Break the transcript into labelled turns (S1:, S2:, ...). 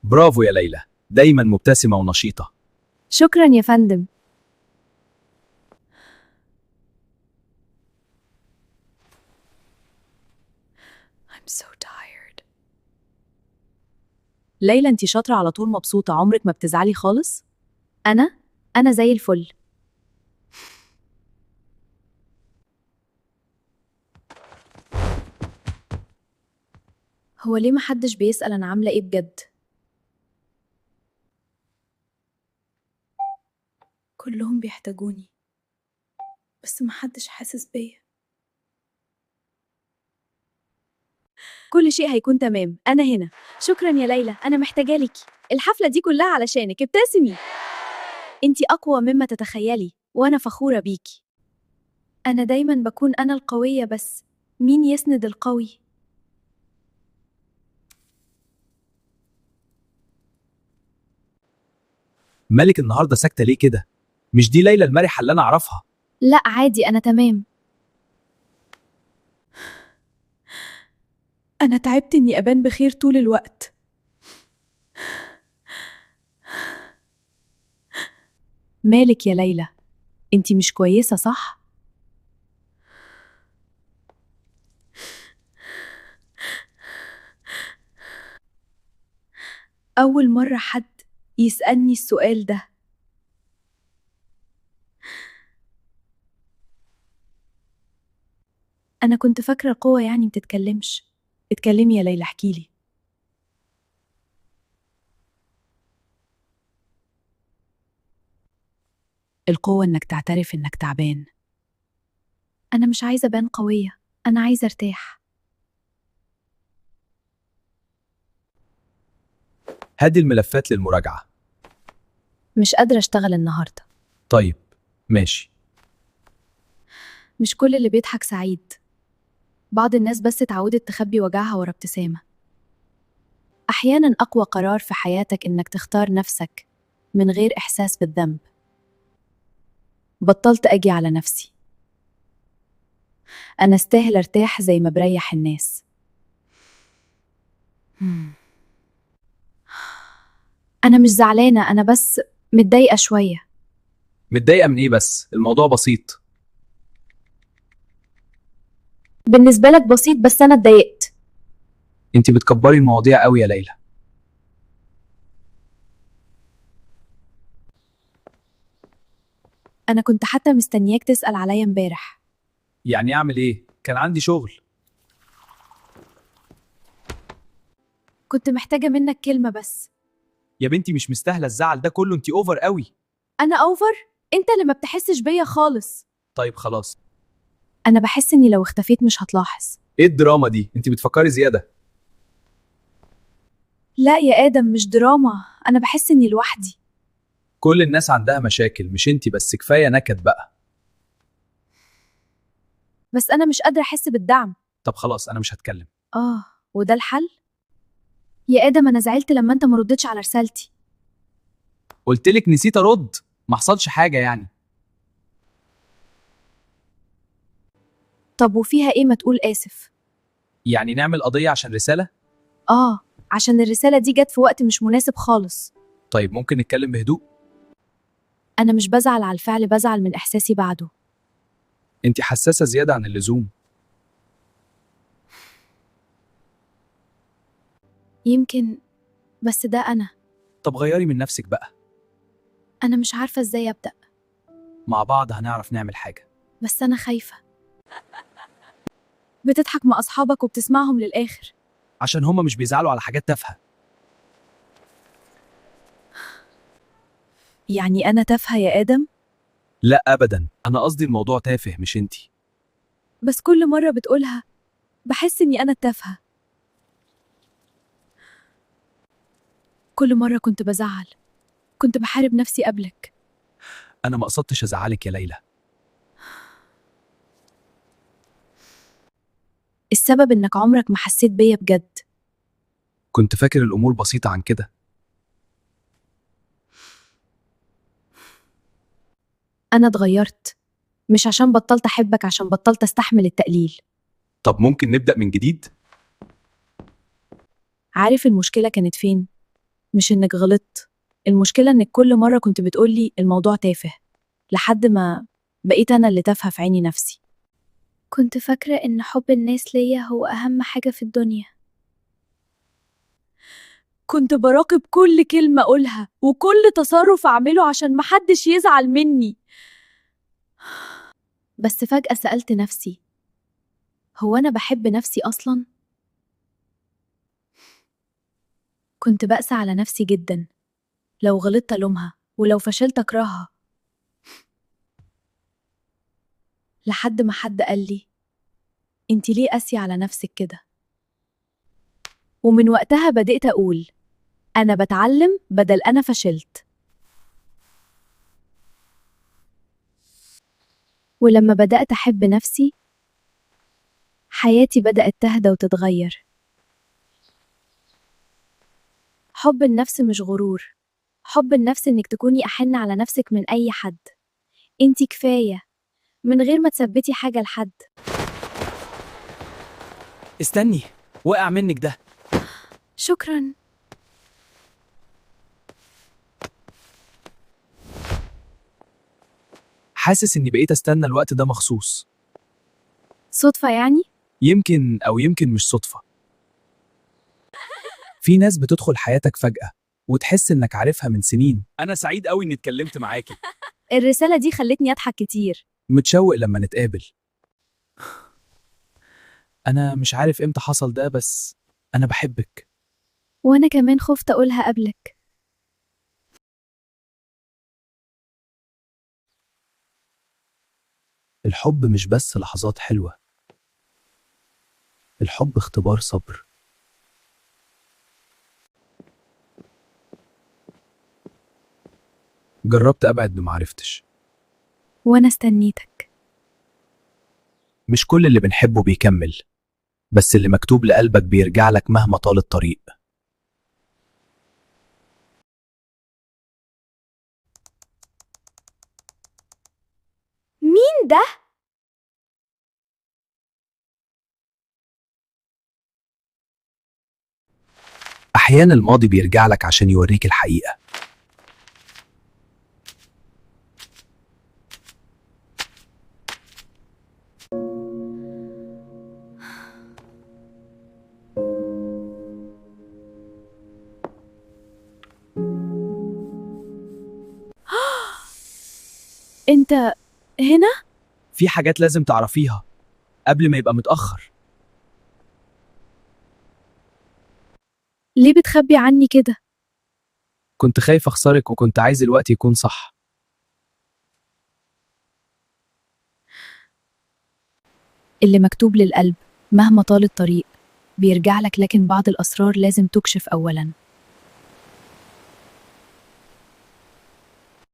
S1: برافو يا ليلى، دايما مبتسمة ونشيطة.
S2: شكرا يا فندم. I'm so tired. ليلى انتي شاطرة على طول، مبسوطة، عمرك ما بتزعلي خالص؟ أنا زي الفل. هو ليه محدش بيسأل أنا عاملة إيه بجد؟ كلهم بيحتاجوني بس محدش حاسس بيا. كل شيء هيكون تمام، أنا هنا. شكرا يا ليلى، أنا محتاجة لك. الحفلة دي كلها علشانك، ابتسمي. انتي أقوى مما تتخيلي وأنا فخورة بيكي. أنا دايما بكون أنا القوية، بس مين يسند القوي؟
S1: مالك النهاردة ساكتة ليه كده؟ مش دي ليلى المرحة اللي أنا أعرفها؟
S2: لا عادي، أنا تمام. أنا تعبت إني أبان بخير طول الوقت. مالك يا ليلى؟ انتي مش كويسة صح؟ أول مرة حد يسألني السؤال ده. أنا كنت فاكرة القوة يعني متتكلمش. اتكلمي يا ليلى، احكيلي. القوة إنك تعترف إنك تعبان. أنا مش عايزة أبان قوية، أنا عايزة أرتاح.
S1: هدي الملفات للمراجعة.
S2: مش قادرة أشتغل النهاردة.
S1: طيب ماشي.
S2: مش كل اللي بيضحك سعيد. بعض الناس بس اتعودت تخبي وجعها ورا ابتسامة. أحياناً أقوى قرار في حياتك إنك تختار نفسك من غير إحساس بالذنب. بطلت أجي على نفسي. أنا استاهل أرتاح زي ما بريح الناس. أنا مش زعلانة، أنا بس متضايقة شوية.
S1: متضايقة من إيه بس؟ الموضوع بسيط.
S2: بالنسبة لك بسيط، بس أنا اتضايقت.
S1: أنت بتكبري المواضيع قوي يا ليلى.
S2: أنا كنت حتى مستنياك تسأل عليا امبارح.
S1: يعني أعمل إيه؟ كان عندي شغل.
S2: كنت محتاجة منك كلمة بس.
S1: يا بنتي مش مستاهلة الزعل ده كله، أنت أوفر قوي.
S2: أنا أوفر؟ أنت اللي ما بتحسش بيا خالص.
S1: طيب خلاص.
S2: أنا بحس إني لو اختفيت مش هتلاحظ.
S1: إيه الدراما دي؟ أنت بتفكري زيادة.
S2: لا يا آدم، مش دراما، أنا بحس إني لوحدي.
S1: كل الناس عندها مشاكل، مش أنت بس، كفاية نكد بقى.
S2: بس أنا مش قادرة أحس بالدعم.
S1: طب خلاص أنا مش هتكلم.
S2: وده الحل؟ يا آدم أنا زعلت لما أنت مردتش على رسالتي.
S1: قلتلك نسيت أرد، ما حصلش حاجة يعني.
S2: طب وفيها إيه، ما تقول آسف.
S1: يعني نعمل قضية عشان رسالة؟
S2: عشان الرسالة دي جت في وقت مش مناسب خالص.
S1: طيب ممكن نتكلم بهدوء؟
S2: أنا مش بزعل على الفعل، بزعل من إحساسي بعده.
S1: أنت حساسة زيادة عن اللزوم.
S2: يمكن، بس ده أنا.
S1: طب غيري من نفسك بقى.
S2: أنا مش عارفة إزاي أبدأ.
S1: مع بعض هنعرف نعمل حاجة.
S2: بس أنا خايفة. بتضحك مع أصحابك وبتسمعهم للآخر.
S1: عشان هما مش بيزعلوا على حاجات تافهة.
S2: يعني أنا تافهة يا آدم؟
S1: لا أبدا، أنا قصدي الموضوع تافه مش أنتي.
S2: بس كل مرة بتقولها بحس إني أنا التافهة. كل مرة كنت بزعل، كنت بحارب نفسي قبلك.
S1: أنا ما قصدتش أزعلك يا ليلى.
S2: السبب إنك عمرك ما حسيت بيا بجد.
S1: كنت فاكر الأمور بسيطة عن كده.
S2: أنا اتغيرت، مش عشان بطلت أحبك، عشان بطلت أستحمل التقليل.
S1: طب ممكن نبدأ من جديد؟
S2: عارف المشكلة كانت فين؟ مش إنك غلطت، المشكلة إنك كل مرة كنت بتقولي الموضوع تافه، لحد ما بقيت أنا اللي تافهة في عيني نفسي. كنت فاكرة إن حب الناس ليا هو أهم حاجة في الدنيا. كنت براقب كل كلمة أقولها وكل تصرف أعمله عشان محدش يزعل مني. بس فجأة سألت نفسي، هو أنا بحب نفسي أصلاً؟ كنت بأسى على نفسي جداً، لو غلطت ألومها ولو فشلت أكرهها. لحد ما حد قال لي، انتي ليه قاسية على نفسك كده؟ ومن وقتها بدأت أقول أنا بتعلم بدل أنا فشلت. ولما بدأت أحب نفسي حياتي بدأت تهدى وتتغير. حب النفس مش غرور، حب النفس إنك تكوني أحن على نفسك من أي حد. انتي كفاية من غير ما تثبتي حاجة لحد.
S1: استني، وقع منك ده.
S2: شكراً.
S1: حاسس إني بقيت أستنى الوقت ده مخصوص.
S2: صدفة يعني؟
S1: يمكن مش صدفة. في ناس بتدخل حياتك فجأة وتحس إنك عارفها من سنين. أنا سعيد قوي إني اتكلمت معاكي.
S2: الرسالة دي خلتني أضحك كتير.
S1: متشوق لما نتقابل. أنا مش عارف إمتى حصل ده، بس أنا بحبك.
S2: وأنا كمان خفت أقولها قبلك.
S1: الحب مش بس لحظات حلوة، الحب اختبار صبر. جربت أبعد ومعرفتش.
S2: وأنا استنيتك.
S1: مش كل اللي بنحبه بيكمل، بس اللي مكتوب لقلبك بيرجع لك مهما طال الطريق.
S2: مين ده؟
S1: أحيانا الماضي بيرجع لك عشان يوريك الحقيقة.
S2: أنت هنا؟
S1: في حاجات لازم تعرفيها قبل ما يبقى متأخر.
S2: ليه بتخبي عني كده؟
S1: كنت خايف أخسرك وكنت عايز الوقت يكون صح.
S2: اللي مكتوب للقلب مهما طال الطريق بيرجع لك، لكن بعض الأسرار لازم تكشف أولاً.